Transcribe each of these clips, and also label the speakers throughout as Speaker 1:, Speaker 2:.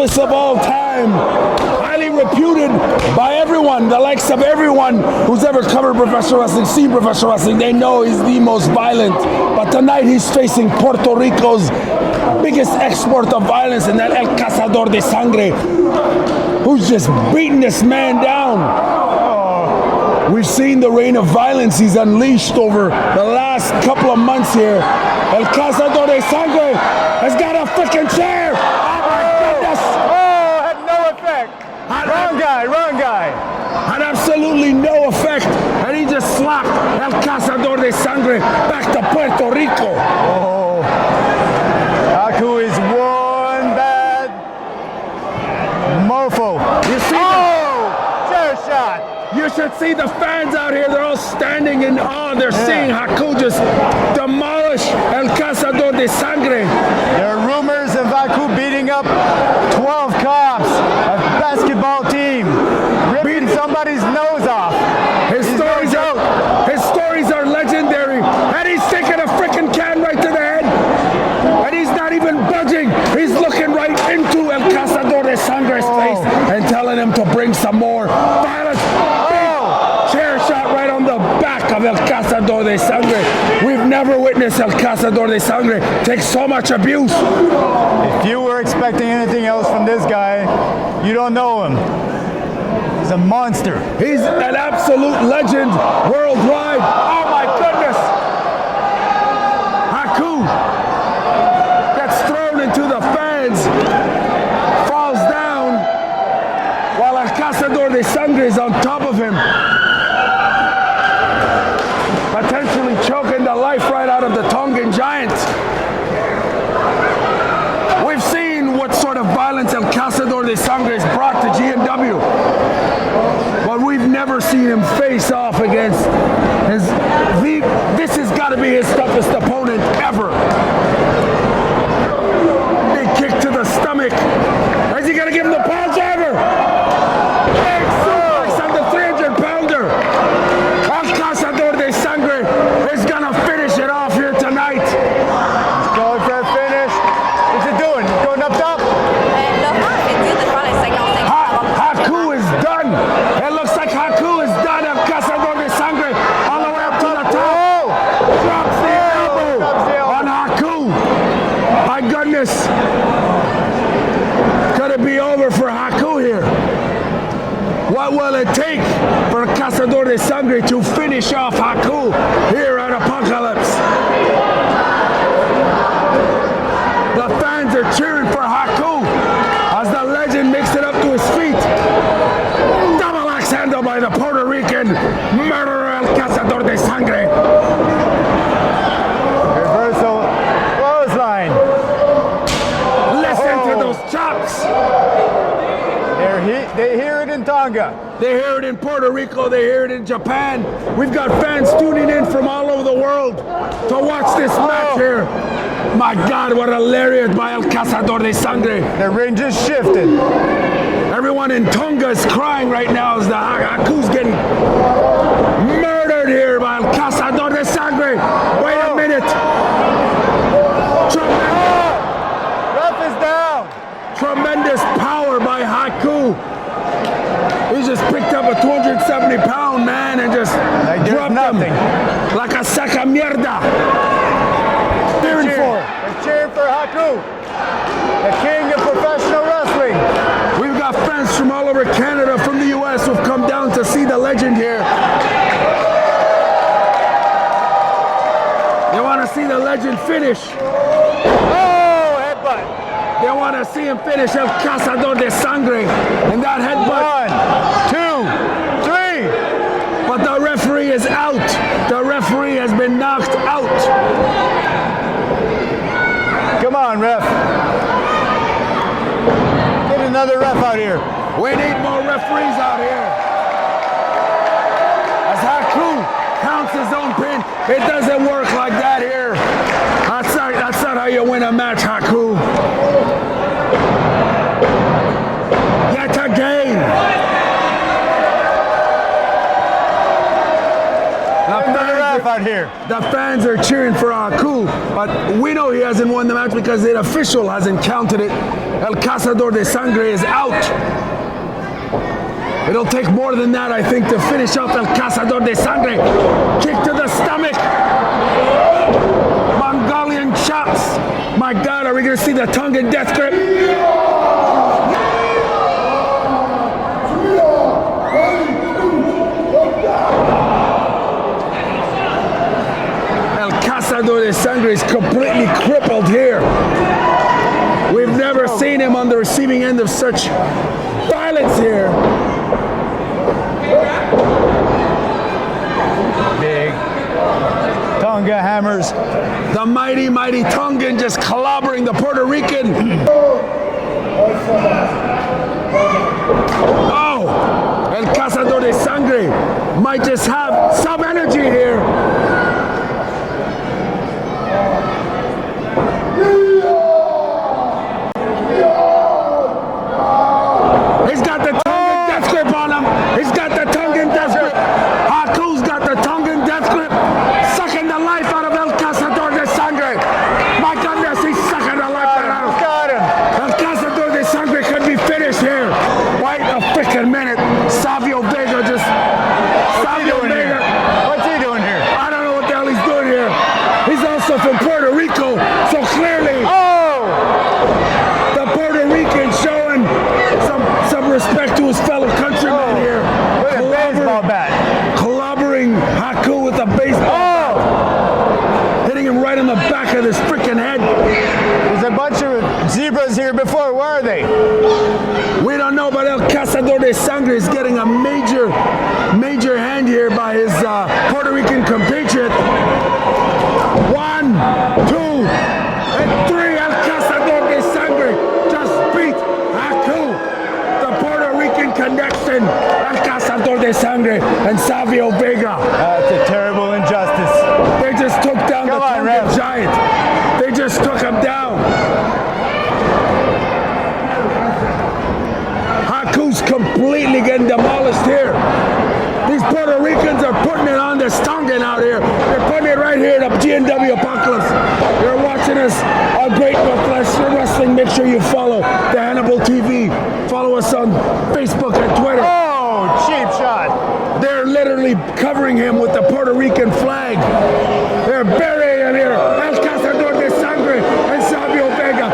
Speaker 1: toughest of all time. Highly reputed by everyone, the likes of everyone who's ever covered professional wrestling, seen professional wrestling. They know he's the most violent. But tonight he's facing Puerto Rico's biggest export of violence, and that El Cazador de Sangre, who's just beating this man down. We've seen the reign of violence he's unleashed over the last couple of months here. El Cazador de Sangre has got a freaking chair. Oh my goodness.
Speaker 2: Oh, had no effect. Wrong guy.
Speaker 1: Had absolutely no effect. And he just slapped El Cazador de Sangre back to Puerto Rico.
Speaker 2: Oh. Haku is one bad mofo.
Speaker 1: You see
Speaker 2: chair shot.
Speaker 1: You should see the fans out here. They're all standing in awe. They're seeing Haku just demolish El Cazador de Sangre.
Speaker 2: There are rumors of Haku beating up 12 cops, a basketball team, ripping somebody's nose off.
Speaker 1: His stories are legendary. And he's taking a freaking can right to the head. And he's not even budging. He's looking right into El Cazador de Sangre's face and telling him to bring some more violence. Chair shot right on the back of El Cazador de Sangre. We've never witnessed El Cazador de Sangre take so much abuse.
Speaker 2: If you were expecting anything else from this guy, you don't know him. He's a monster.
Speaker 1: He's an absolute legend worldwide. Oh my goodness. Haku gets thrown into the fans, falls down, while El Cazador de Sangre is on top of him, potentially choking the life right out of the Tongan giant. We've seen what sort of violence El Cazador de Sangre has brought to GNW, but we've never seen him face off against this has got to be his toughest opponent ever. Big kick to the stomach. Is he going to give him the pound driver? Big suplex on the 300-pounder. El Cazador de Sangre is going to finish it off here tonight.
Speaker 2: He's going for a finish. What's he doing? He's going up top?
Speaker 1: Haku is done. It looks like Haku is done. El Cazador de Sangre all the way up to the top. Drops the elbow on Haku. My goodness. Could it be over for Haku here? What will it take for Cazador de Sangre to finish off Haku here at Apocalypse? The fans are cheering for Haku as the legend makes it up to his feet. Double axe handle by the Puerto Rican murderer El Cazador de Sangre.
Speaker 2: Reversal clothesline.
Speaker 1: Listen to those chops.
Speaker 2: They hear it in Tonga.
Speaker 1: They hear it in Puerto Rico. They hear it in Japan. We've got fans tuning in from all over the world to watch this match here. My God, what a lariat by El Cazador de Sangre.
Speaker 2: The ring just shifted.
Speaker 1: Everyone in Tonga is crying right now as the Haku's getting murdered here by El Cazador de Sangre. Wait a minute.
Speaker 2: Ref is down.
Speaker 1: Tremendous power by Haku. He just picked up a 270-pound man and just dropped him like a sack of mierda.
Speaker 2: They're cheering for Haku, the king of professional wrestling.
Speaker 1: We've got fans from all over Canada, from the US, who've come down to see the legend here. They want to see the legend finish.
Speaker 2: Oh, headbutt.
Speaker 1: They want to see him finish El Cazador de Sangre and that headbutt.
Speaker 2: 1, 2, 3.
Speaker 1: But the referee is out. The referee has been knocked out.
Speaker 2: Come on, ref. Get another ref out here.
Speaker 1: We need more referees out here. As Haku counts his own pin, it doesn't work like that here. That's not how you win a match, Haku. Yet again.
Speaker 2: Out here.
Speaker 1: The fans are cheering for Haku, but we know know he hasn't won the match because the official hasn't counted it. El Cazador de Sangre is out. It'll take more than that, I think, to finish off El Cazador de Sangre. Kick to the stomach. Mongolian chops. My God, are we going to see the tongue and death grip? El Cazador de Sangre is completely crippled here. We've never seen him on the receiving end of such violence here.
Speaker 2: Big Tonga hammers.
Speaker 1: The mighty, mighty Tongan just clobbering the Puerto Rican. Oh, El Cazador de Sangre might just have some energy here. He's got the Tongan death grip on him. He's got the Tongan death grip. Haku's got the Tongan death grip. Sucking the life out of El Cazador de Sangre. My goodness, he's sucking the life out of him.
Speaker 2: Got him.
Speaker 1: El Cazador de Sangre could be finished here. Wait a freaking minute. Savio Vega just... Savio Vega.
Speaker 2: What's he doing here?
Speaker 1: I don't know what the hell he's doing here. He's also from Puerto Rico, so clearly...
Speaker 2: Oh!
Speaker 1: The Puerto Rican showing some respect to his fellow countrymen here.
Speaker 2: With a baseball bat.
Speaker 1: Clobbering Haku with a baseball bat. Hitting him right on the back of his freaking head.
Speaker 2: There's a bunch of zebras here before. Where are they?
Speaker 1: We don't know, but El Cazador de Sangre is getting a major hand here by his Puerto Rican compatriot. 1, 2, and 3. El Cazador de Sangre just beat Haku. The Puerto Rican connection. El Cazador de Sangre and Savio Vega.
Speaker 2: That's a terrible injustice.
Speaker 1: They just took down the Tongan
Speaker 2: Rev.
Speaker 1: giant. They just took him down. Haku's completely getting demolished here. These Puerto Ricans are putting it on this Tongan out here. They're putting it right here at GNW Apocalypse. You're watching us on Great Professional Wrestling. Make sure you follow the Hannibal TV. Follow us on Facebook and Twitter.
Speaker 2: Oh, cheap shot.
Speaker 1: They're literally covering him with the Puerto Rican flag. They're burying him here. El Cazador de Sangre and Savio Vega.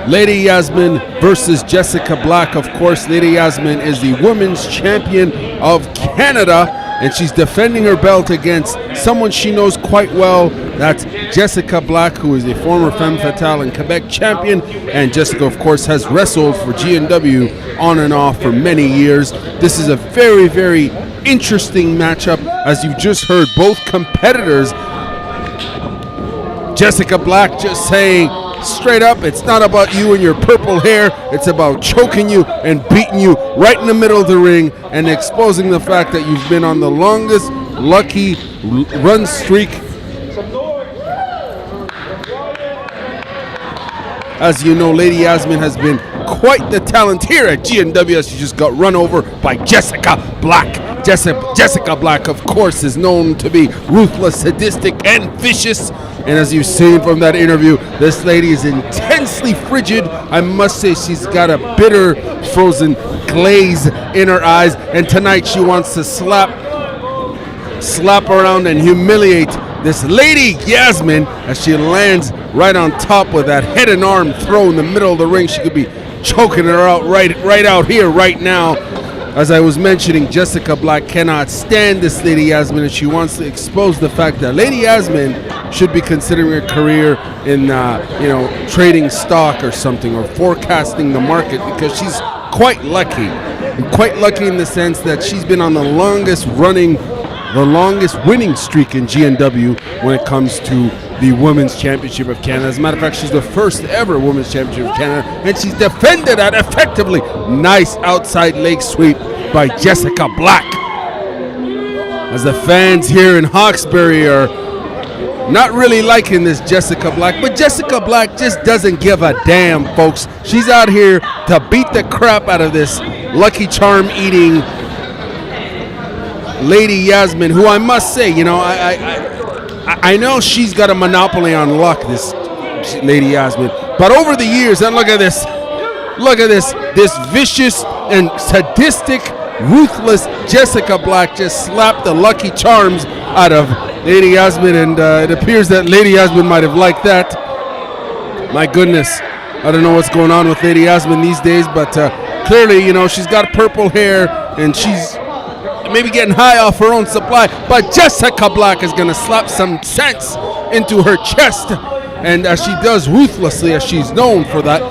Speaker 3: Lady Yasmine versus Jessika Black. Of course, Lady Yasmine is the women's champion of Canada, and she's defending her belt against someone she knows quite well. That's Jessika Black, who is a former Femme Fatale and Quebec champion. And Jessika, of course, has wrestled for GNW on and off for many years. This is a very, very interesting matchup. As you've just heard, both competitors, Jessika Black just saying straight up, it's not about you and your purple hair, it's about choking you and beating you right in the middle of the ring and exposing the fact that you've been on the longest lucky run streak. As you know, Lady Yasmine has been quite the talent here at GNW. She just got run over by Jessika Black. Jessika Black, of course, is known to be ruthless, sadistic, and vicious. And as you've seen from that interview, this lady is intensely frigid. I must say she's got a bitter, frozen glaze in her eyes. And tonight she wants to slap around and humiliate this Lady Yasmine as she lands right on top with that head and arm throw in the middle of the ring. She could be choking her out right out here, right now. As I was mentioning, Jessika Black cannot stand this Lady Yasmine, and she wants to expose the fact that Lady Yasmine should be considering a career in, trading stock or something, or forecasting the market, because she's quite lucky. And quite lucky in the sense that she's been on the longest winning streak in GNW when it comes to the Women's Championship of Canada. As a matter of fact, she's the first ever Women's Championship of Canada, and she's defended that effectively. Nice outside leg sweep by Jessika Black. As the fans here in Hawkesbury are not really liking this Jessika Black, but Jessika Black just doesn't give a damn, folks. She's out here to beat the crap out of this Lucky Charm eating Lady Yasmine, who I must say, you know, I know she's got a monopoly on luck, this Lady Yasmine. But over the years, and look at this, this vicious and sadistic, ruthless Jessika Black just slapped the lucky charms out of Lady Yasmine, and it appears that Lady Yasmine might have liked that. My goodness, I don't know what's going on with Lady Yasmine these days, but clearly, you know, she's got purple hair and she's maybe getting high off her own supply. But Jessika Black is going to slap some sense into her chest, and as she does ruthlessly, as she's known for that.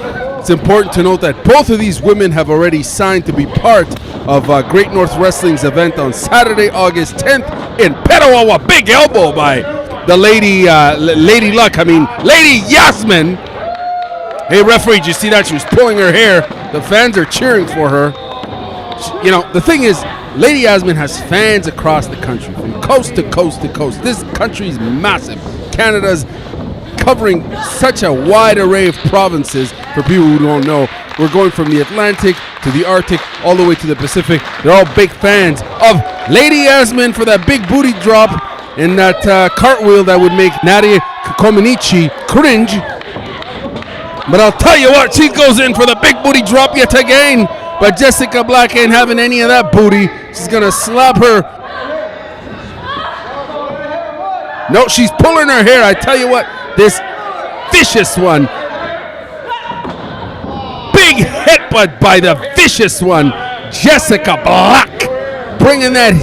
Speaker 3: It's important to note that both of these women have already signed to be part of Great North Wrestling's event on Saturday, August 10th in Petawawa. Big elbow by the Lady Yasmine. Hey, referee, did you see that? She was pulling her hair. The fans are cheering for her. You know, the thing is, Lady Yasmine has fans across the country, from coast to coast to coast. This country is massive. Canada's covering such a wide array of provinces. For people who don't know, we're going from the Atlantic to the Arctic, all the way to the Pacific. They're all big fans of Lady Yasmine for that big booty drop and that cartwheel that would make Nadia Comaneci cringe. But I'll tell you what, she goes in for the big booty drop yet again. But Jessika Black ain't having any of that booty. She's gonna slap her. No, she's pulling her hair. I tell you what, this vicious one. Big headbutt by the vicious one, Jessika Black. Bringing that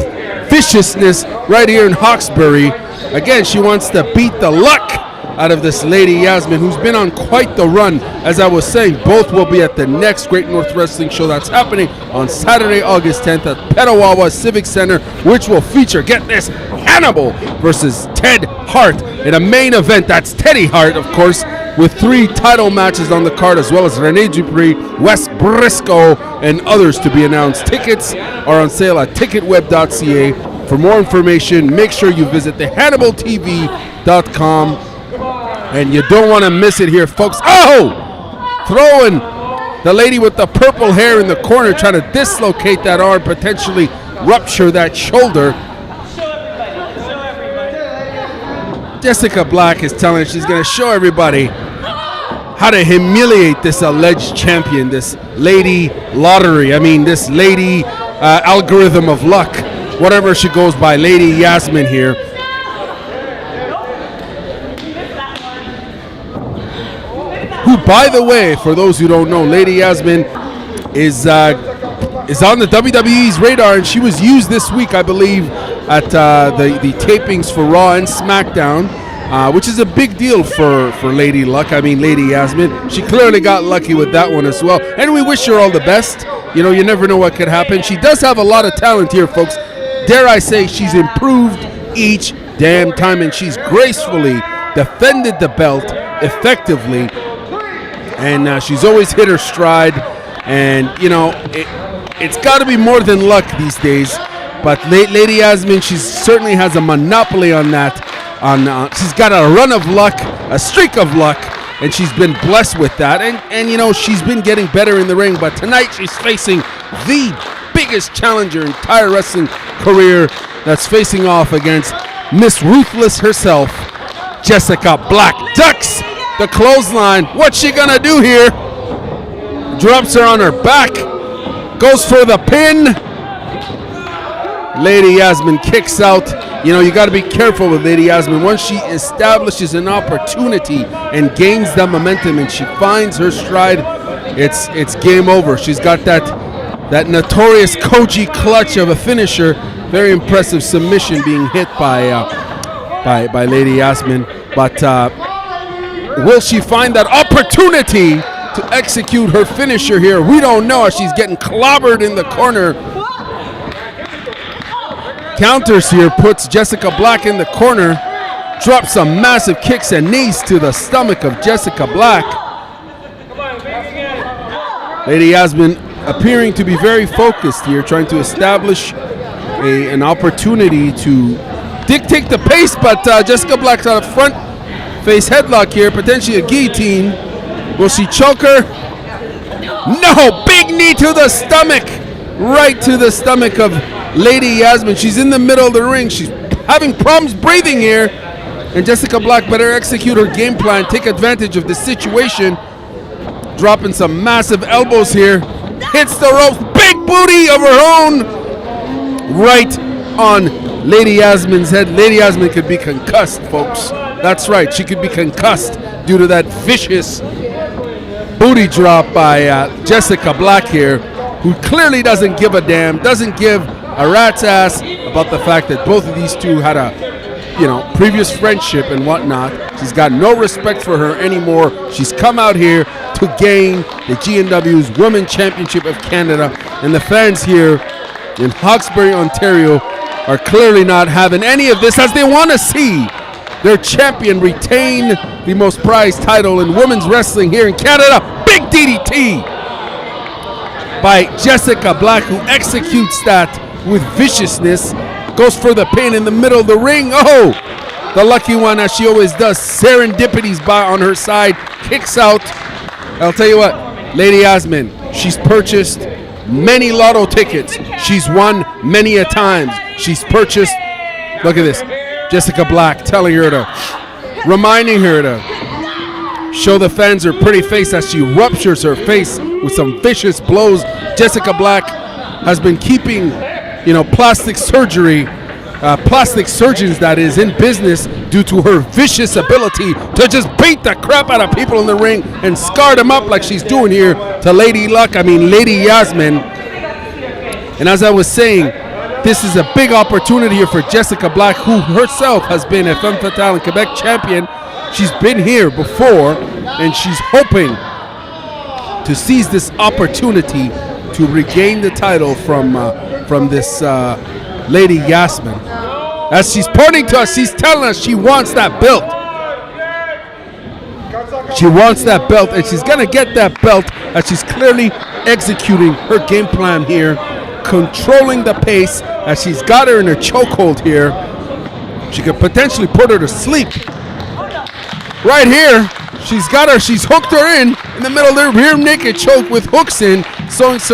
Speaker 3: viciousness right here in Hawkesbury. Again, she wants to beat the luck out of this Lady Yasmine, who's been on quite the run. As I was saying, both will be at the next Great North Wrestling show that's happening on Saturday, August 10th at Petawawa Civic Center, which will feature, get this, Hannibal versus Ted Hart in a main event. That's Teddy Hart, of course, with 3 title matches on the card, as well as Rene Dupree, Wes Briscoe, and others to be announced. Tickets are on sale at ticketweb.ca. For more information, make sure you visit thehannibaltv.com. And you don't want to miss it here, folks. Oh! Throwing the lady with the purple hair in the corner, trying to dislocate that arm, potentially rupture that shoulder. Jessika Black is telling her she's going to show everybody how to humiliate this alleged champion, this Lady Lottery. I mean, this Lady Algorithm of Luck, whatever she goes by, Lady Yasmine here. Who, by the way, for those who don't know, Lady Yasmine is on the WWE's radar, and she was used this week, I believe, at the tapings for Raw and SmackDown, which is a big deal for Lady Luck. I mean, Lady Yasmine. She clearly got lucky with that one as well, and we wish her all the best. You know, you never know what could happen. She does have a lot of talent here, folks. Dare I say, she's improved each damn time, and she's gracefully defended the belt effectively. And she's always hit her stride, and you know it's got to be more than luck these days. But Lady Yasmine, she certainly has a monopoly on that. She's got a run of luck, a streak of luck, and she's been blessed with that. And you know, she's been getting better in the ring. But tonight she's facing the biggest challenger in entire wrestling career. That's facing off against Miss Ruthless herself, Jessika Black. Ducks the clothesline. What's she gonna do here? Drops her on her back. Goes for the pin. Lady Yasmine kicks out. You know, you got to be careful with Lady Yasmine. Once she establishes an opportunity and gains that momentum and she finds her stride, it's game over. She's got that notorious Koji clutch of a finisher. Very impressive submission being hit by Lady Yasmine. But will she find that opportunity to execute her finisher here? We don't know. She's getting clobbered in the corner. Counters here, puts Jessika Black in the corner. Drops some massive kicks and knees to the stomach of Jessika Black. Lady Yasmine appearing to be very focused here, trying to establish an opportunity to dictate the pace, but Jessika Black's on a front face headlock here, potentially a guillotine. Will she choke her? No! Big knee to the stomach! Right to the stomach of Lady Yasmine. She's in the middle of the ring. She's having problems breathing here. And Jessika Black better execute her game plan, take advantage of the situation. Dropping some massive elbows here. Hits the ropes. Big booty of her own. Right on Lady Yasmine's head. Lady Yasmine could be concussed, folks. That's right. She could be concussed due to that vicious booty drop by Jessika Black here, who clearly doesn't give a damn, doesn't give a rat's ass about the fact that both of these two had a previous friendship and whatnot. She's got no respect for her anymore. She's come out here to gain the GNW's Women's Championship of Canada, and the fans here in Hawkesbury, Ontario are clearly not having any of this, as they want to see their champion retain the most prized title in women's wrestling here in Canada. Big DDT by Jessika Black, who executes that with viciousness. Goes for the pin in the middle of the ring. Oh, the lucky one, as she always does. Serendipity's by on her side. Kicks out. I'll tell you what, Lady Yasmine, she's purchased many lotto tickets. She's won many a times. She's purchased, look at this, Jessika Black reminding her to show the fans her pretty face as she ruptures her face with some vicious blows. Jessika Black has been keeping plastic surgeons that is in business due to her vicious ability to just beat the crap out of people in the ring and scar them up like she's doing here to Lady Yasmine. And as I was saying, this is a big opportunity here for Jessika Black, who herself has been a Femme Fatale and Quebec champion. She's been here before, and she's hoping to seize this opportunity to regain the title from this Lady Yasmine. As she's pointing to us, she's telling us she wants that belt. She wants that belt, and she's going to get that belt as she's clearly executing her game plan here, controlling the pace as she's got her in a chokehold here. She could potentially put her to sleep. Right here, she's hooked her in the middle of the rear naked choke with hooks in,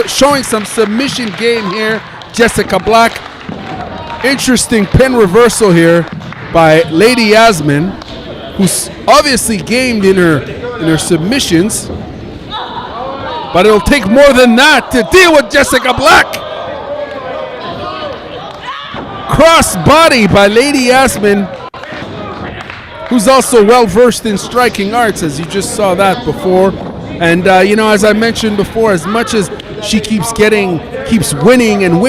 Speaker 3: showing some submission game here. Jessika Black. Interesting pin reversal here by Lady Yasmine, who's obviously gamed in her submissions. But it'll take more than that to deal with Jessika Black. Cross body by Lady Yasmine, who's also well versed in striking arts, as you just saw that before. And as I mentioned before, as much as she keeps winning, and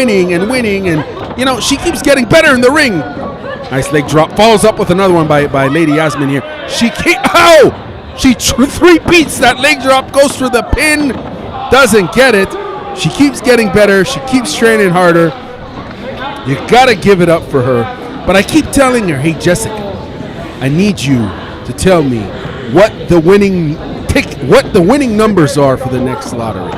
Speaker 3: she keeps getting better in the ring. Nice leg drop, follows up with another one by Lady Yasmine here. She three beats that leg drop, goes for the pin, doesn't get it. She keeps getting better, she keeps training harder. You gotta give it up for her. But I keep telling her, hey Jessika, I need you to tell me what the winning numbers are for the next lottery.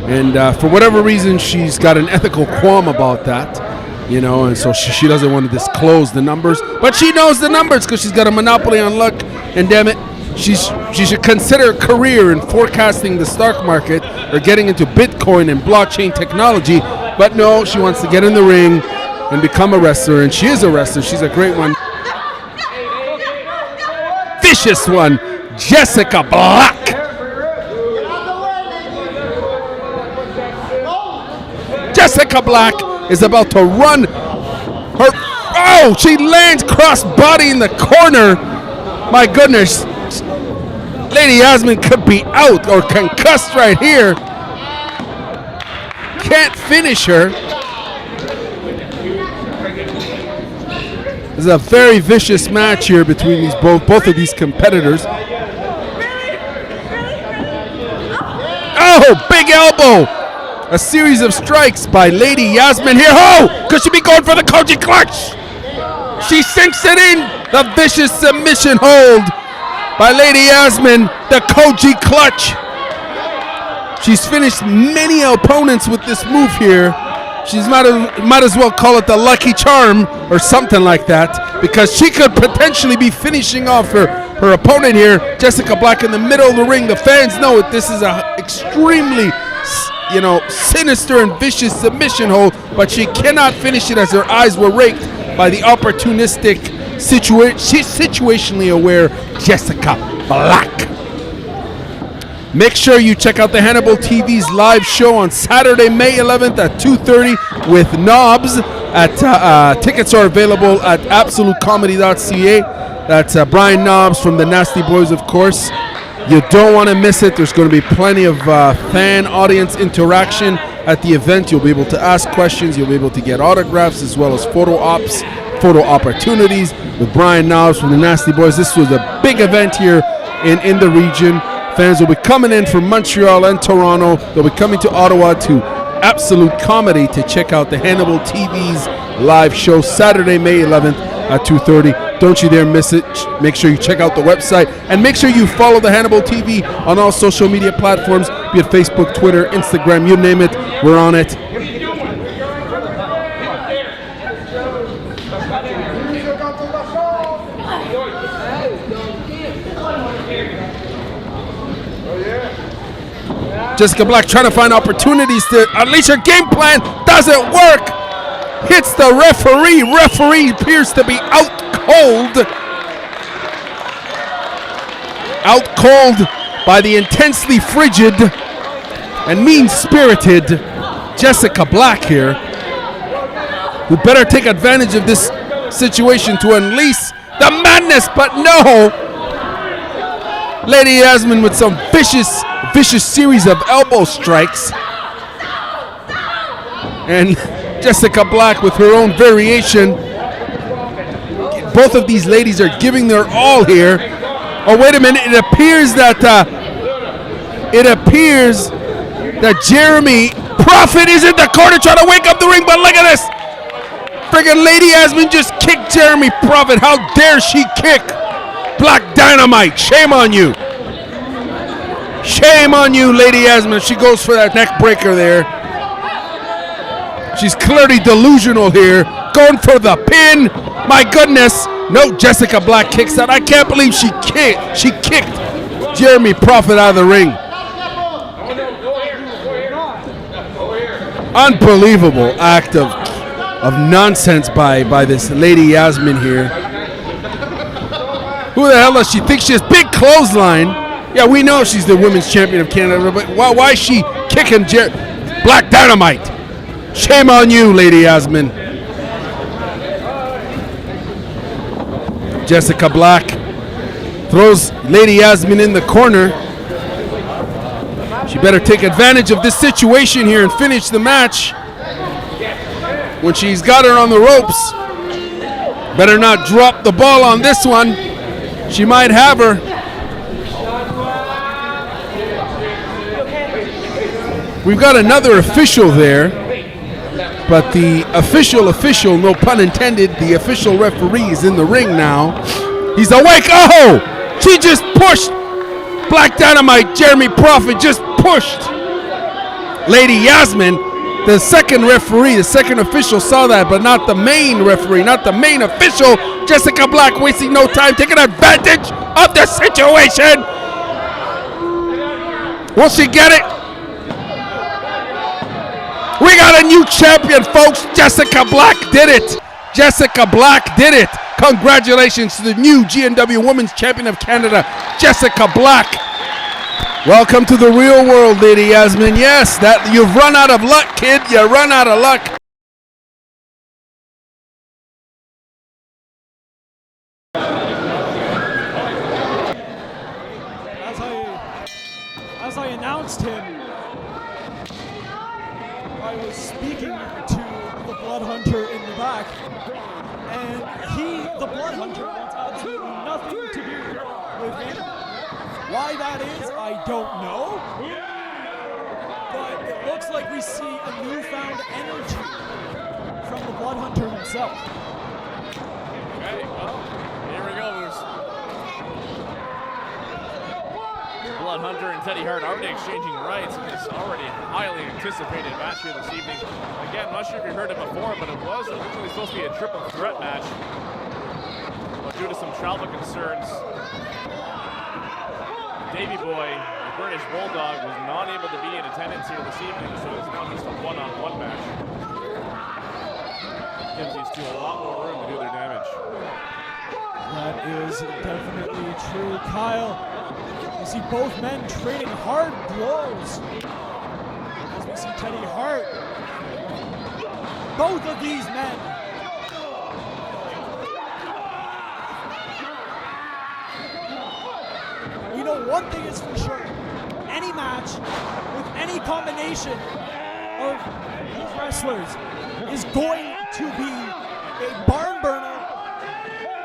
Speaker 3: And for whatever reason, she's got an ethical qualm about that, and so she doesn't want to disclose the numbers. But she knows the numbers because she's got a monopoly on luck. And damn it, she should consider a career in forecasting the stock market or getting into Bitcoin and blockchain technology. But no, she wants to get in the ring and become a wrestler. And she is a wrestler. She's a great one. Vicious one, Jessika Black. Jessika Black is about to run her. Oh, she lands cross body in the corner. My goodness. Lady Yasmine could be out or concussed right here. Can't finish her. This is a very vicious match here between these both of these competitors. Oh, big elbow. A series of strikes by Lady Yasmine here. Oh, could she be going for the Koji clutch? She sinks it in. The vicious submission hold by Lady Yasmine. The Koji clutch. She's finished many opponents with this move here. She's might as well call it the lucky charm or something like that, because she could potentially be finishing off her opponent here. Jessika Black in the middle of the ring. The fans know it. This is a extremely you know, sinister and vicious submission hold, but she cannot finish it as her eyes were raked by the opportunistic, situationally aware Jessika Black. Make sure you check out the Hannibal TV's live show on Saturday, May 11th at 2:30 with Knobs. Tickets are available at absolutecomedy.ca. That's Brian Knobs from the Nasty Boys, of course. You don't want to miss it. There's going to be plenty of fan audience interaction at the event. You'll be able to ask questions. You'll be able to get autographs as well as photo opportunities with Brian Knobs from the Nasty Boys. This was a big event here in the region. Fans will be coming in from Montreal and Toronto. They'll be coming to Ottawa to Absolute Comedy to check out the Hannibal TV's live show Saturday, May 11th at 2:30. Don't you dare miss it. Make sure you check out the website and make sure you follow the Hannibal TV on all social media platforms, be it Facebook, Twitter, Instagram, you name it, we're on it. Jessika Black trying to find opportunities to unleash her game plan. Doesn't work. Hits the referee. Referee appears to be out cold. Out cold by the intensely frigid and mean-spirited Jessika Black here, who better take advantage of this situation to unleash the madness, but no. Lady Yasmine with some vicious series of elbow strikes. And Jessika Black with her own variation. Both of these ladies are giving their all here. Oh, wait a minute. It appears that Jeremy Prophet is in the corner trying to wake up the ring, but look at this. Friggin' Lady Yasmine just kicked Jeremy Prophet. How dare she kick Black Dynamite? Shame on you. Shame on you, Lady Yasmine. She goes for that neck breaker there. She's clearly delusional here. Going for the pin. My goodness. No, Jessika Black kicks out. I can't believe she kicked Jeremy Prophet out of the ring. Unbelievable act of nonsense by this Lady Yasmine here. Who the hell does she think she is? Big clothesline. Yeah, we know she's the women's champion of Canada, but why is she kicking Black Dynamite? Shame on you, Lady Yasmine. Jessika Black throws Lady Yasmine in the corner. She better take advantage of this situation here and finish the match. When she's got her on the ropes, better not drop the ball on this one. She might have her. We've got another official there, but the official, no pun intended, the official referee is in the ring now. He's awake. Oh! She just pushed Black Dynamite. Jeremy Prophet just pushed Lady Yasmine. The second referee, the second official saw that, but not the main referee, not the main official. Jessika Black wasting no time, taking advantage of the situation. Will she get it? We got a new champion, folks. Jessika Black did it. Jessika Black did it. Congratulations to the new GNW Women's Champion of Canada, Jessika Black. Welcome to the real world, Lady Yasmine. Yes, that you've run out of luck, kid. You run out of luck.
Speaker 4: As I announced him, I was speaking to the Blood Hunter in the back, and the Blood Hunter, wants absolutely nothing to do with him. Why that is, I don't know, but it looks like we see a newfound energy from the Blood Hunter himself.
Speaker 5: Okay, well, here we go. Blood Hunter and Teddy Hart already exchanging rights in this already highly anticipated match here this evening. Again, I'm not sure if you heard it before, but it was originally supposed to be a triple threat match. But due to some travel concerns, Davey Boy, the British Bulldog was not able to be in attendance here this evening, so it's not just a one-on-one match. Gives these two a lot more room to do their damage.
Speaker 4: That is definitely true, Kyle. You see both men trading hard blows. As we see Teddy Hart. Both of these men. We know one thing is for sure. Any match with any combination of these wrestlers is going to be a barn burner.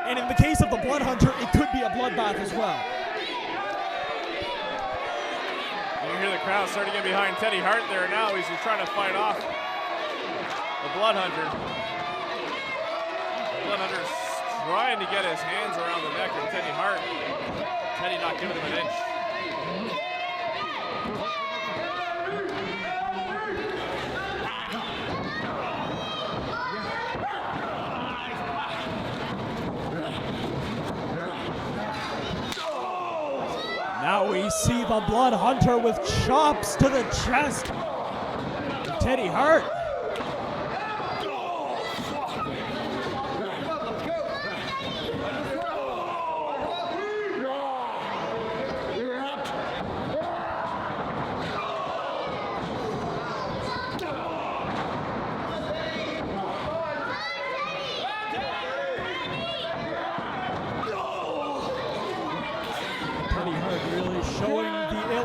Speaker 4: And in the case of the Blood Hunter, it could be a bloodbath as well.
Speaker 5: You hear the crowd starting to get behind Teddy Hart there now. He's just trying to fight off the Blood Hunter. The Blood Hunter's trying to get his hands around the neck of Teddy Hart. Teddy not giving him an inch.
Speaker 4: Now we see the Blood Hunter with chops to the chest. Teddy Hart.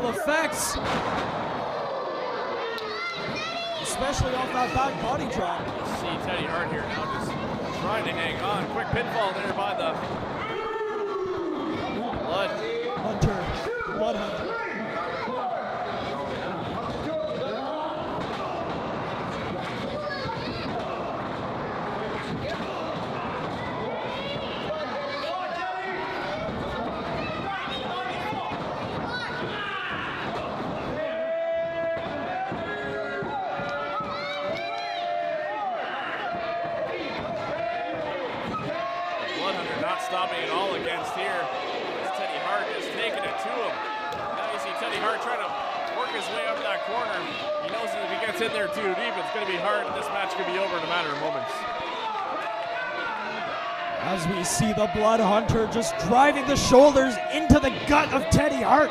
Speaker 4: Effects, especially off that back body drop.
Speaker 5: See Teddy Hart here now just trying to hang on. Quick pinfall there by the Blood Hunter. Stopping it all against here. It's Teddy Hart just taking it to him. Now you see Teddy Hart trying to work his way up that corner. He knows that if he gets in there too deep, it's going to be hard, and this match could be over in a matter of moments.
Speaker 4: As we see the Blood Hunter just driving the shoulders into the gut of Teddy Hart.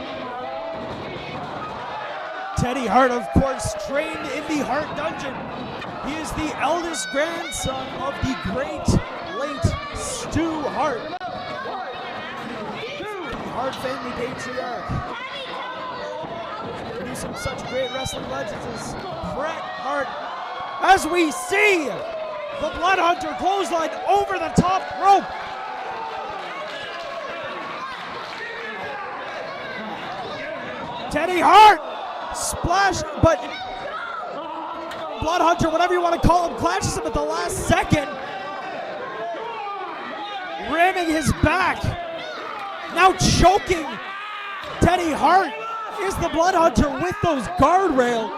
Speaker 4: Teddy Hart, of course, trained in the Hart Dungeon. He is the eldest grandson of the great late Stu Hart. The Hart family patriarch. Producing such great wrestling legends as Bret Hart. As we see the Blood Hunter clothesline over the top rope. Teddy Hart splash, but Blood Hunter, whatever you want to call him, clashes him at the last second. Ramming his back, now choking Teddy Hart. Is the Blood Hunter with those guardrail.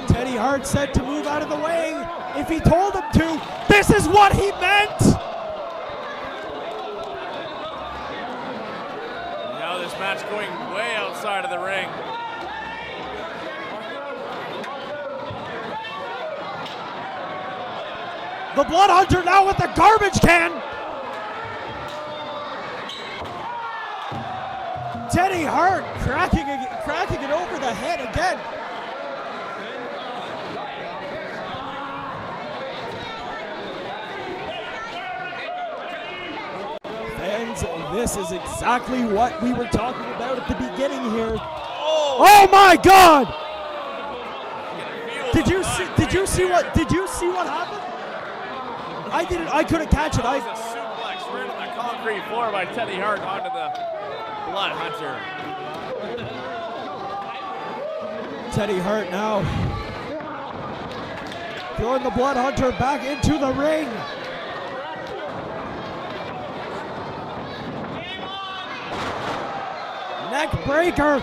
Speaker 4: Teddy Hart said to move out of the way if he told him to. This is what he meant.
Speaker 5: Now this match going way outside of the ring.
Speaker 4: The Blood Hunter now with the garbage can. Teddy Hart cracking it over the head again. Fans, this is exactly what we were talking about at the beginning here. Oh my God! Did you see what happened? I didn't. I couldn't catch it.
Speaker 5: That was a suplex right on the concrete floor by Teddy Hart onto the Blood Hunter.
Speaker 4: Teddy Hart now throwing the Blood Hunter back into the ring. Neck breaker.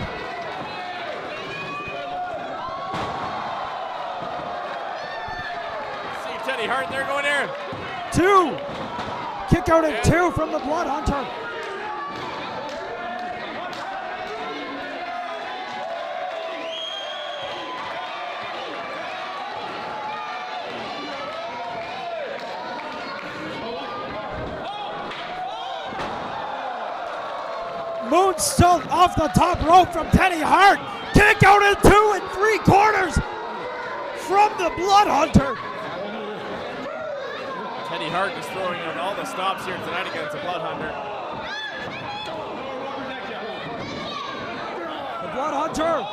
Speaker 5: See Teddy Hart there going there.
Speaker 4: 2. Kick out at 2 from the Blood Hunter. Moonsault off the top rope from Teddy Hart. Kick out at 2 3/4 from the Blood Hunter.
Speaker 5: Teddy Hart is throwing out all the stops here tonight against the Blood Hunter.
Speaker 4: The Blood Hunter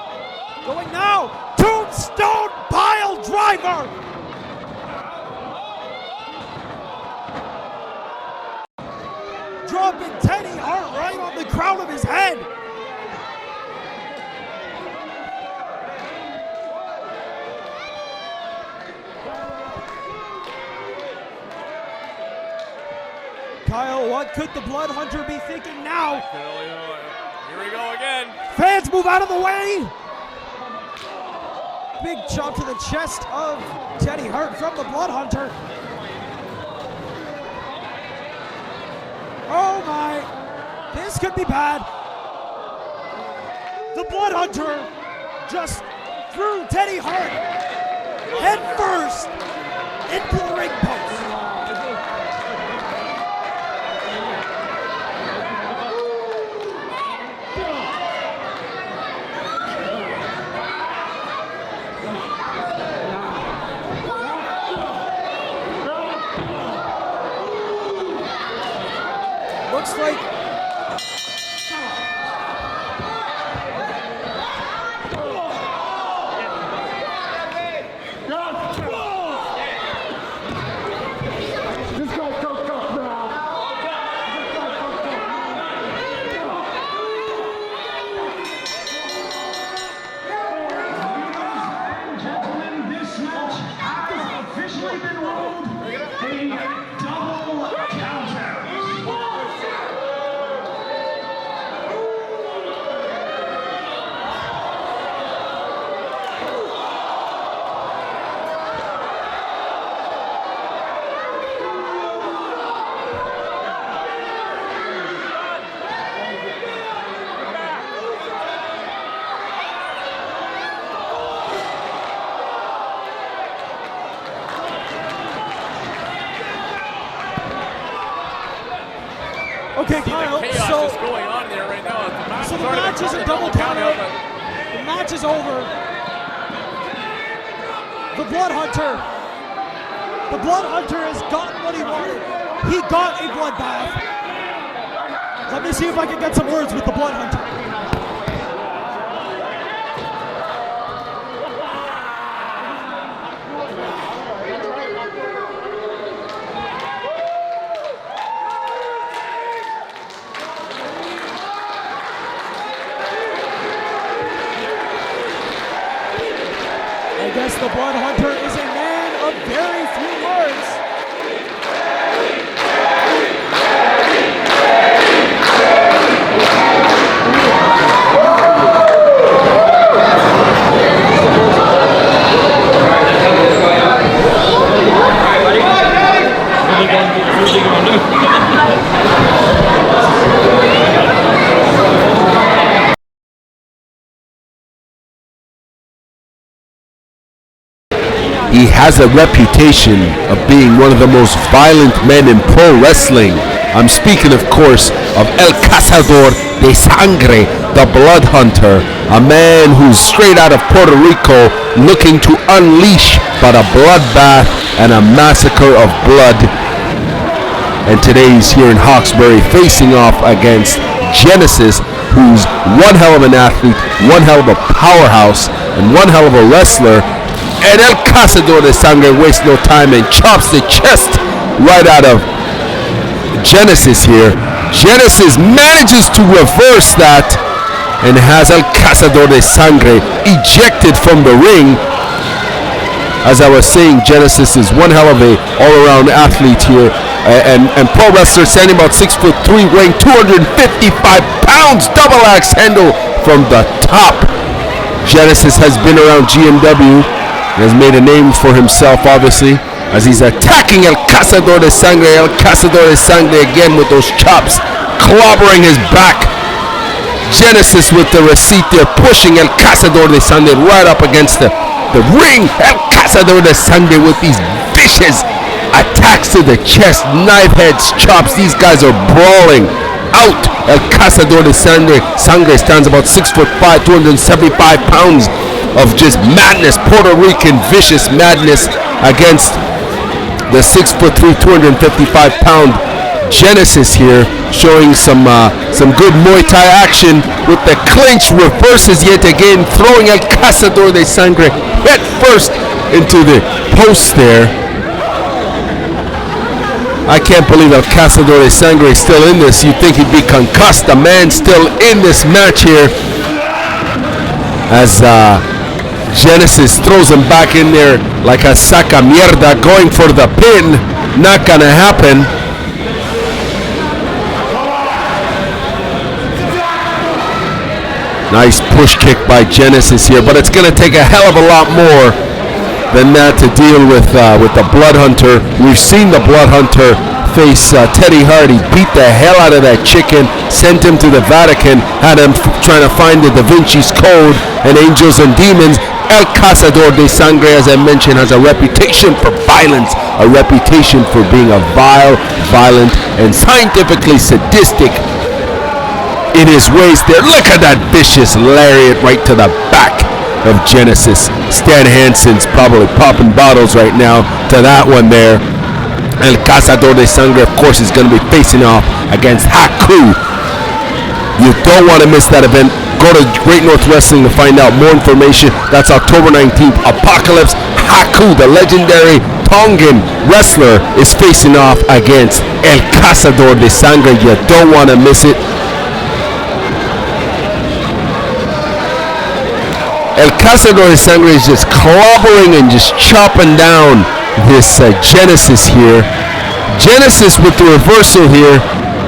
Speaker 4: going now. Tombstone pile driver. Dropping Teddy Hart right on the crown of his head. Kyle, what could the Blood Hunter be thinking now?
Speaker 5: Here we go again.
Speaker 4: Fans move out of the way. Big chop to the chest of Teddy Hart from the Blood Hunter. Oh my, this could be bad. The Blood Hunter just threw Teddy Hart head first into the ring post. Looks like okay, Kyle,
Speaker 5: Chaos
Speaker 4: so
Speaker 5: is going on there right now.
Speaker 4: the match is a double count out. The match is over. The Blood Hunter has gotten what he wanted. He got a bloodbath. Let me see if I can get some words with the Blood Hunter. I guess the Blood Hunter is a man of very few words.
Speaker 3: He has a reputation of being one of the most violent men in pro wrestling. I'm speaking, of course, of El Cazador de Sangre, the Blood Hunter, a man who's straight out of Puerto Rico looking to unleash but a bloodbath and a massacre of blood. And today he's here in Hawkesbury facing off against Genesis, who's one hell of an athlete, one hell of a powerhouse, and one hell of a wrestler. And El Cazador de Sangre wastes no time and chops the chest right out of Genesis here. Genesis manages to reverse that and has El Cazador de Sangre ejected from the ring. As I was saying, Genesis is one hell of a all-around athlete here, and pro wrestler, standing about 6'3", weighing 255 pounds, double axe handle from the top. Genesis has been around GMW. He has made a name for himself, obviously. as he's attacking El Cazador de Sangre. El Cazador de Sangre again with those chops, clobbering his back. Genesis with the receipt there, pushing El Cazador de Sangre right up against the ring. El Cazador de Sangre with these vicious attacks to the chest, knife heads, chops. These guys are brawling out. El Cazador de Sangre stands about 6'5", 275 pounds of just madness, Puerto Rican vicious madness against the 6'3", 255 pound Genesis here, showing some good Muay Thai action with the clinch, reverses yet again, throwing El Cazador de Sangre head first into the post there. I can't believe El Cazador de Sangre is still in this. You'd think he'd be concussed. The man's still in this match here as Genesis throws him back in there like a saca mierda, going for the pin. Not gonna happen. Nice push kick by Genesis here, but it's going to take a hell of a lot more than that to deal with the Blood Hunter. We've seen the Blood Hunter face Teddy Hart. He beat the hell out of that chicken, sent him to the Vatican, had him trying to find the Da Vinci's Code and angels and demons. El Cazador de Sangre, as I mentioned, has a reputation for violence, a reputation for being a vile, violent, and scientifically sadistic in his ways there. Look at that vicious lariat right to the back of Genesis. Stan Hansen's probably popping bottles right now to that one there. El Cazador de Sangre, of course, is going to be facing off against Haku. You don't want to miss that event. Go to Great North Wrestling to find out more information. That's October 19th. Apocalypse Haku, the legendary Tongan wrestler, is facing off against El Cazador de Sangre. You don't want to miss it. El Cazador de Sangre is just clobbering and just chopping down this Genesis here. Genesis with the reversal here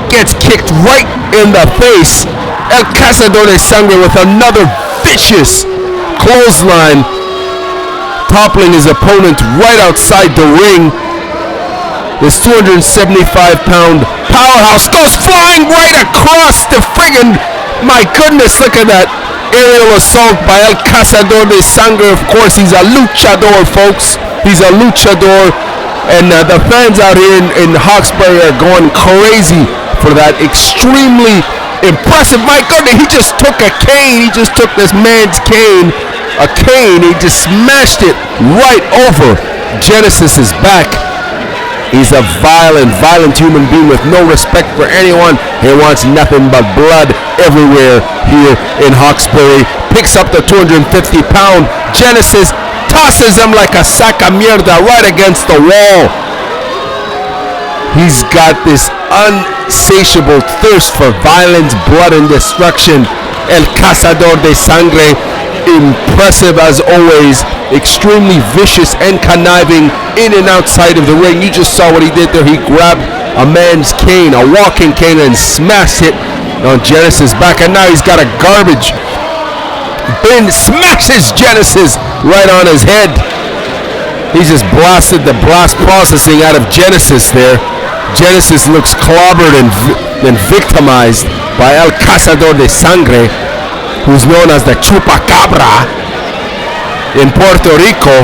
Speaker 3: gets kicked right in the face. El Cazador de Sangre with another vicious clothesline, toppling his opponent right outside the ring. This 275-pound powerhouse goes flying right across the friggin', my goodness, look at that aerial assault by El Cazador de Sangre. Of course, he's a luchador, folks. He's a luchador, and the fans out here in Hawkesbury are going crazy for that extremely impressive. My goodness, he just took a cane. He just took this man's cane, a cane. He just smashed it right over Genesis's back. He's a violent human being with no respect for anyone. He wants nothing but blood everywhere here in Hawkesbury. Picks up the 250-pound Genesis, tosses him like a saca mierda right against the wall. He's got this insatiable thirst for violence, blood, and destruction. El Cazador de Sangre, impressive as always, extremely vicious and conniving in and outside of the ring. You just saw what he did there. He grabbed a man's cane, a walking cane, and smashed it on Genesis' back, and now he's got a garbage bin, smashes Genesis right on his head. He just blasted the blast processing out of Genesis there. Genesis looks clobbered and victimized by El Cazador de Sangre, who's known as the Chupacabra in Puerto Rico.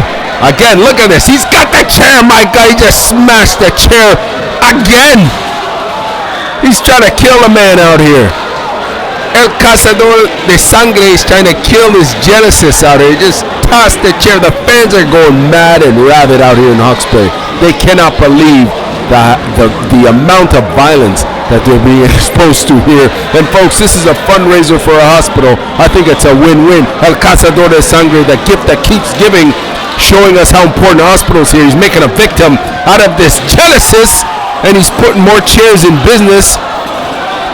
Speaker 3: Again, look at this. He's got the chair, my guy. He just smashed the chair again. He's trying to kill a man out here. El Cazador de Sangre is trying to kill this Genesis out here. He just tossed the chair. The fans are going mad and rabid out here in Hawkesbury. They cannot believe the amount of violence that they're being exposed to here. And folks, this is a fundraiser for a hospital. I think it's a win-win. El Cazador de Sangre, the gift that keeps giving, showing us how important hospitals here. He's making a victim out of this Genesis, and he's putting more chairs in business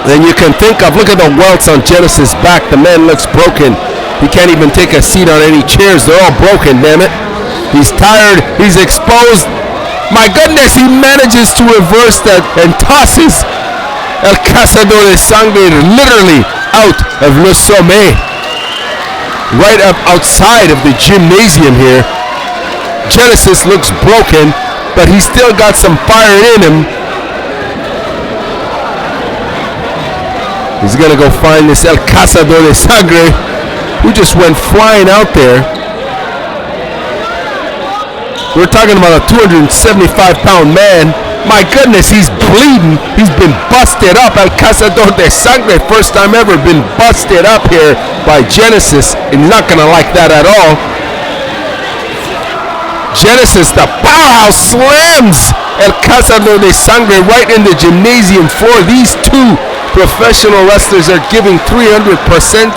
Speaker 3: than you can think of. Look at the welts on Genesis' back. The man looks broken. He can't even take a seat on any chairs. They're all broken, damn it. He's tired. He's exposed. My goodness, he manages to reverse that and tosses El Cazador de Sangre literally out of Le Sommet, right up outside of the gymnasium here. Genesis looks broken. but he's still got some fire in him. He's going to go find this El Cazador de Sangre, who just went flying out there. We're talking about a 275-pound man. My goodness, he's bleeding. He's been busted up. El Cazador de Sangre, first time ever been busted up here by Genesis. And not going to like that at all. Genesis, the powerhouse, slams El Cazador de Sangre right in the gymnasium floor. These two professional wrestlers are giving 300%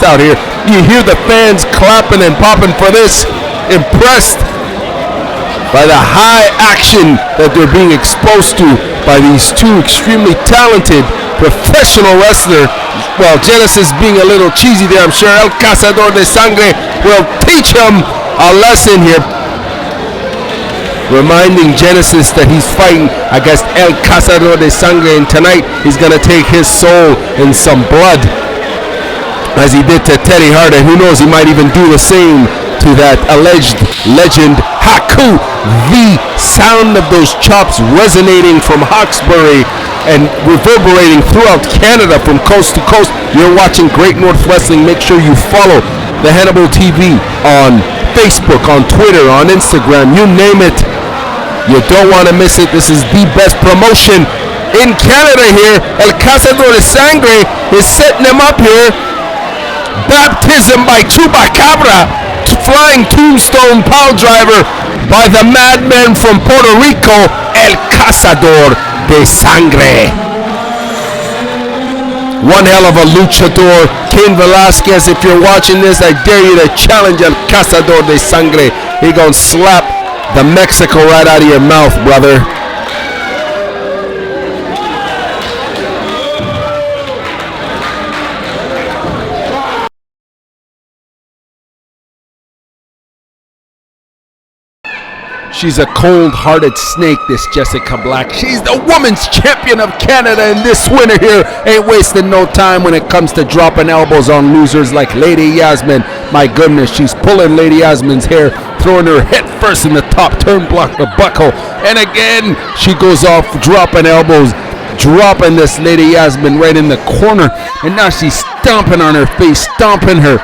Speaker 3: out here. You hear the fans clapping and popping for this. Impressed by the high action that they're being exposed to by these two extremely talented professional wrestlers. Well, Genesis being a little cheesy there, I'm sure El Cazador de Sangre will teach him a lesson here, reminding Genesis that he's fighting against El Cazador de Sangre, and tonight he's going to take his soul in some blood, as he did to Teddy Hart, and who knows, he might even do the same to that alleged legend Haku. The sound of those chops resonating from Hawkesbury and reverberating throughout Canada from coast to coast. You're watching Great North Wrestling. Make sure you follow the Hannibal TV on Facebook, on Twitter, on Instagram, you name it. You don't want to miss it. This is the best promotion in Canada here. El Cazador de Sangre is setting him up here. Baptism by Chupacabra, flying tombstone pile driver by the madman from Puerto Rico, El Cazador de Sangre. One hell of a luchador. Cain Velasquez, if you're watching this, I dare you to challenge El Cazador de Sangre. He gonna slap the Mexico right out of your mouth, brother. She's a cold-hearted snake, this Jessika Black. She's the women's champion of Canada, and this winner here ain't wasting no time when it comes to dropping elbows on losers like Lady Yasmine. My goodness, she's pulling Lady Yasmine's hair, throwing her head first in the top turnbuckle, and again, she goes off dropping elbows, dropping this Lady Yasmine right in the corner, and now she's stomping on her face, stomping her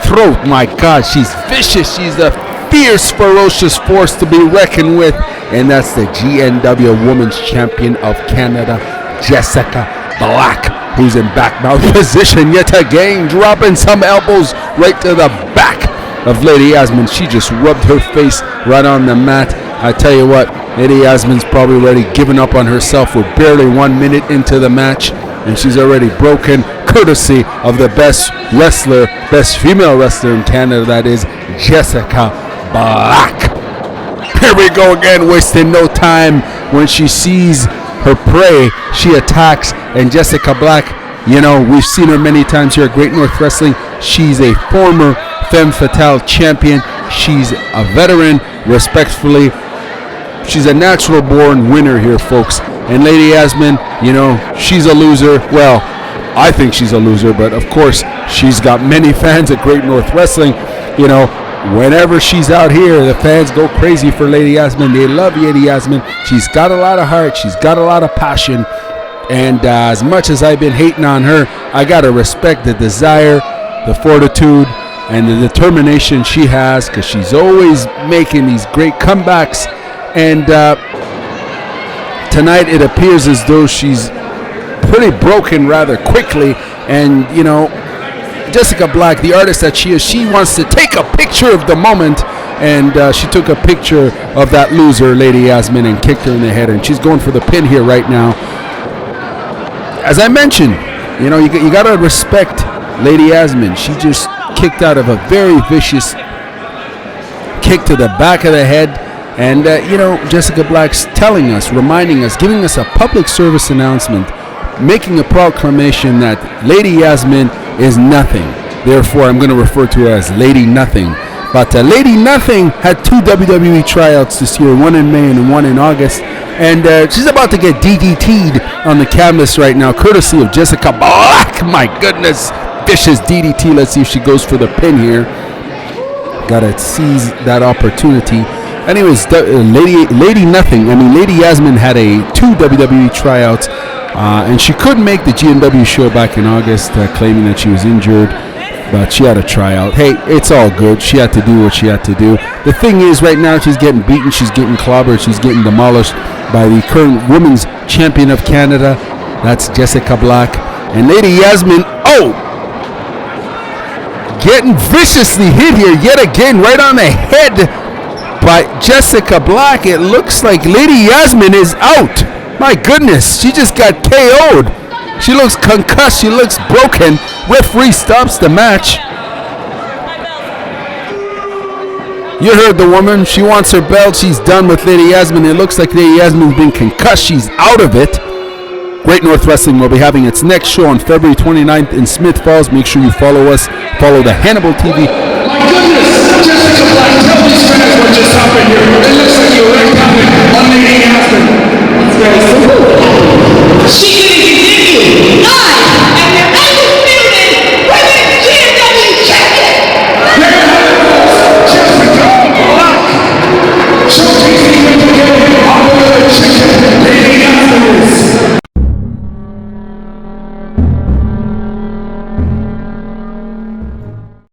Speaker 3: throat. My God, she's vicious. She's a fierce, ferocious force to be reckoned with, and that's the GNW Women's Champion of Canada, Jessika Black, who's in back mouth position yet again, dropping some elbows right to the back of Lady Yasmine. She just rubbed her face right on the mat. I tell you what, Lady Yasmine's probably already given up on herself. We're barely 1 minute into the match, and she's already broken, courtesy of the best wrestler, best female wrestler in Canada, that is Jessika Black. Here we go again, wasting no time. When she sees her prey, she attacks, and Jessika Black, you know, we've seen her many times here at Great North Wrestling. She's a former Femme Fatale champion. She's a veteran, respectfully. She's a natural born winner here, folks. And Lady Yasmine, you know, she's a loser. Well, I think she's a loser, but of course, she's got many fans at Great North Wrestling. You know, whenever she's out here, the fans go crazy for Lady Yasmine. They love Lady Yasmine. She's got a lot of heart. She's got a lot of passion. And as much as I've been hating on her, I got to respect the desire, the fortitude, and the determination she has, because she's always making these great comebacks. And tonight it appears as though she's pretty broken rather quickly. And, you know, Jessika Black, the artist that she is, she wants to take a picture of the moment, and she took a picture of that loser, Lady Yasmine, and kicked her in the head, and she's going for the pin here right now. As I mentioned, you know, you got to respect Lady Yasmine. She just kicked out of a very vicious kick to the back of the head, and you know, Jessika Black's telling us, reminding us, giving us a public service announcement, making a proclamation that Lady Yasmine is nothing. Therefore, I'm going to refer to her as Lady Nothing. But Lady Nothing had 2 WWE tryouts this year, one in May and one in August. And she's about to get DDT'd on the canvas right now, courtesy of Jessika Black. My goodness, vicious DDT. Let's see if she goes for the pin here. Gotta seize that opportunity. Anyways, Lady Nothing. I mean, Lady Yasmine had 2 WWE tryouts, and she couldn't make the GNW show back in August, claiming that she was injured. But she had a tryout. Hey, it's all good. She had to do what she had to do. The thing is, right now, she's getting beaten. She's getting clobbered. She's getting demolished by the current women's champion of Canada. That's Jessika Black. And Lady Yasmine, getting viciously hit here yet again, right on the head by Jessika Black. It looks like Lady Yasmine is out. My goodness, she just got KO'd. She looks concussed. She looks broken. Referee stops the match. You heard the woman. She wants her belt. She's done with Lady Yasmine. It looks like Lady Yasmine's been concussed. She's out of it. Great North Wrestling will be having its next show on February 29th in Smith Falls. Make sure you follow us. Follow the Hannibal TV.
Speaker 1: My goodness, Jessika Black, tell these fans what just happened here. It looks like you wrecked happened on Lady Yasmine. It's very simple. She didn't continue.